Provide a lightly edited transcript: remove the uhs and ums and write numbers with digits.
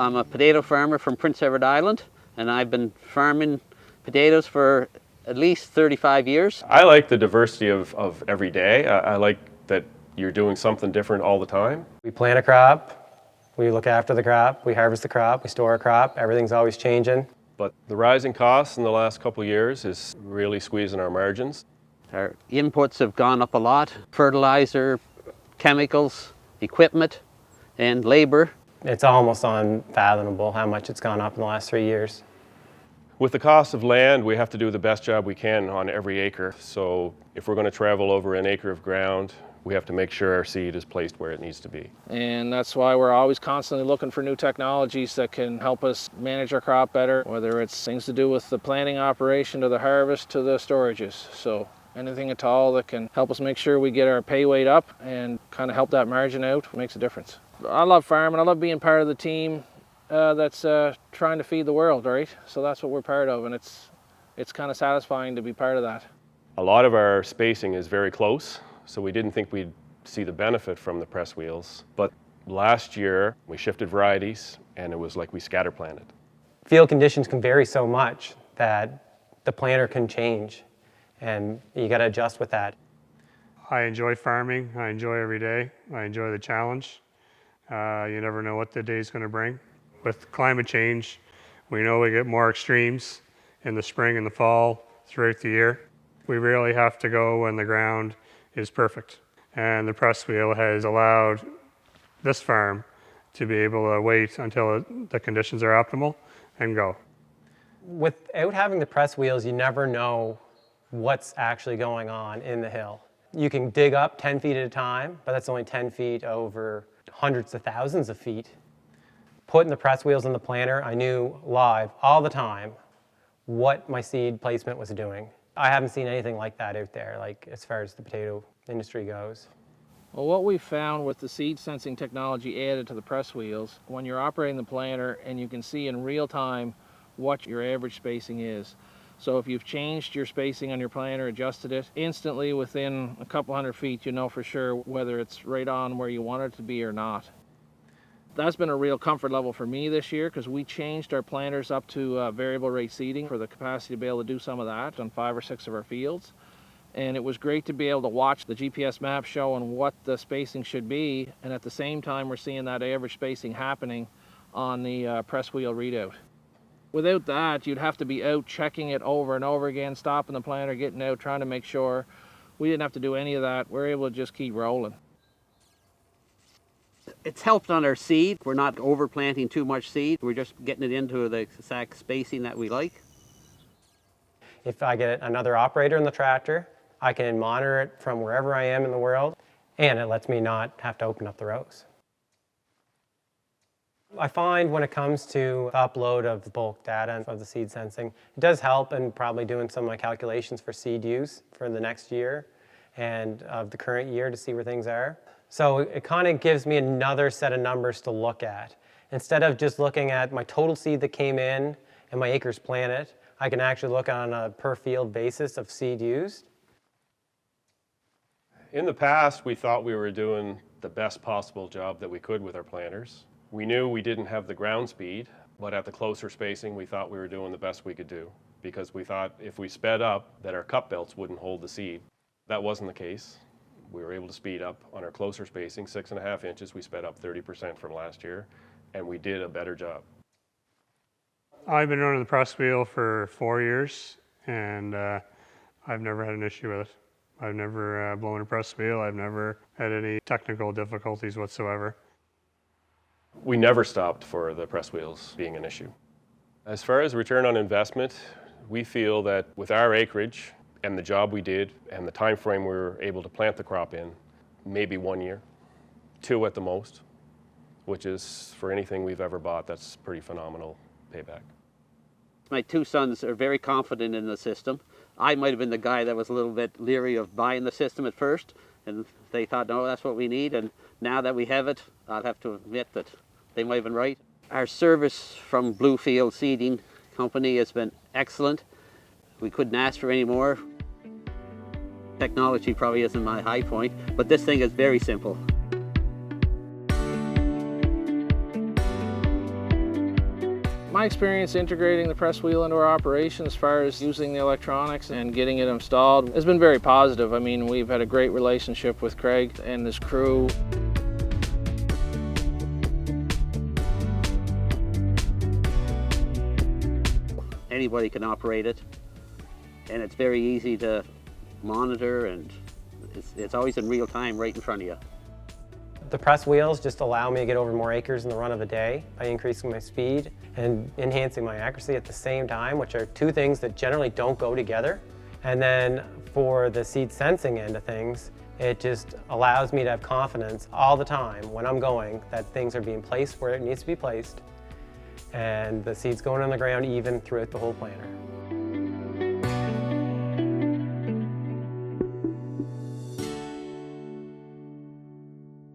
I'm a potato farmer from Prince Edward Island, and I've been farming potatoes for at least 35 years. I like the diversity of every day. I like that you're doing something different all the time. We plant a crop, we look after the crop, we harvest the crop, we store a crop, everything's always changing. But the rising costs in the last couple of years is really squeezing our margins. Our inputs have gone up a lot: fertilizer, chemicals, equipment, and labor. It's almost unfathomable how much it's gone up in the last 3 years. With the cost of land, we have to do the best job we can on every acre. So if we're going to travel over an acre of ground, we have to make sure our seed is placed where it needs to be. And that's why we're always constantly looking for new technologies that can help us manage our crop better, whether it's things to do with the planting operation to the harvest to the storages. So anything at all that can help us make sure we get our pay weight up and kind of help that margin out makes a difference. I love farming. I love being part of the team that's trying to feed the world, right? So that's what we're part of, and it's kind of satisfying to be part of that. A lot of our spacing is very close, so we didn't think we'd see the benefit from the press wheels. But last year, we shifted varieties, and it was like we scatter planted. Field conditions can vary so much that the planter can change, and you got to adjust with that. I enjoy farming. I enjoy every day. I enjoy the challenge. You never know what the day's going to bring. With climate change, we know we get more extremes in the spring and the fall throughout the year. We really have to go when the ground is perfect. And the press wheel has allowed this farm to be able to wait until the conditions are optimal and go. Without having the press wheels, you never know what's actually going on in the hill. You can dig up 10 feet at a time, but that's only 10 feet over hundreds of thousands of feet. Putting the press wheels in the planter, I knew live all the time what my seed placement was doing. I haven't seen anything like that out there, like as far as the potato industry goes. Well, what we found with the seed sensing technology added to the press wheels, when you're operating the planter and you can see in real time what your average spacing is. So if you've changed your spacing on your planter, adjusted it, instantly within a couple hundred feet, you know for sure whether it's right on where you want it to be or not. That's been a real comfort level for me this year, because we changed our planters up to variable rate seeding for the capacity to be able to do some of that on 5 or 6 of our fields. And it was great to be able to watch the GPS map showing what the spacing should be, and at the same time we're seeing that average spacing happening on the press wheel readout. Without that, you'd have to be out checking it over and over again, stopping the planter, getting out, trying to make sure. We didn't have to do any of that. We're able to just keep rolling. It's helped on our seed. We're not overplanting too much seed. We're just getting it into the exact spacing that we like. If I get another operator in the tractor, I can monitor it from wherever I am in the world, and it lets me not have to open up the rows. I find when it comes to the upload of the bulk data of the seed sensing, it does help in probably doing some of my calculations for seed use for the next year and of the current year to see where things are. So it kind of gives me another set of numbers to look at. Instead of just looking at my total seed that came in and my acres planted, I can actually look on a per field basis of seed used. In the past, we thought we were doing the best possible job that we could with our planters. We knew we didn't have the ground speed, but at the closer spacing, we thought we were doing the best we could do, because we thought if we sped up, that our cup belts wouldn't hold the seed. That wasn't the case. We were able to speed up on our closer spacing, 6.5 inches. We sped up 30% from last year, and we did a better job. I've been running the press wheel for 4 years, and I've never had an issue with it. I've never blown a press wheel. I've never had any technical difficulties whatsoever. We never stopped for the press wheels being an issue. As far as return on investment, we feel that with our acreage and the job we did and the time frame we were able to plant the crop in, maybe 1 year, 2 at the most, which is, for anything we've ever bought, that's pretty phenomenal payback. My 2 sons are very confident in the system. I might have been the guy that was a little bit leery of buying the system at first, and they thought, no, that's what we need, and now that we have it, I'll have to admit that they might have been right. Our service from Bluefield Seeding Company has been excellent. We couldn't ask for any more. Technology probably isn't my high point, but this thing is very simple. My experience integrating the press wheel into our operation as far as using the electronics and getting it installed has been very positive. I mean, we've had a great relationship with Craig and his crew. Anybody can operate it, and it's very easy to monitor, and it's always in real time right in front of you. The press wheels just allow me to get over more acres in the run of a day by increasing my speed and enhancing my accuracy at the same time, which are two things that generally don't go together. And then for the seed sensing end of things, it just allows me to have confidence all the time when I'm going that things are being placed where it needs to be placed and the seed's going on the ground even throughout the whole planter.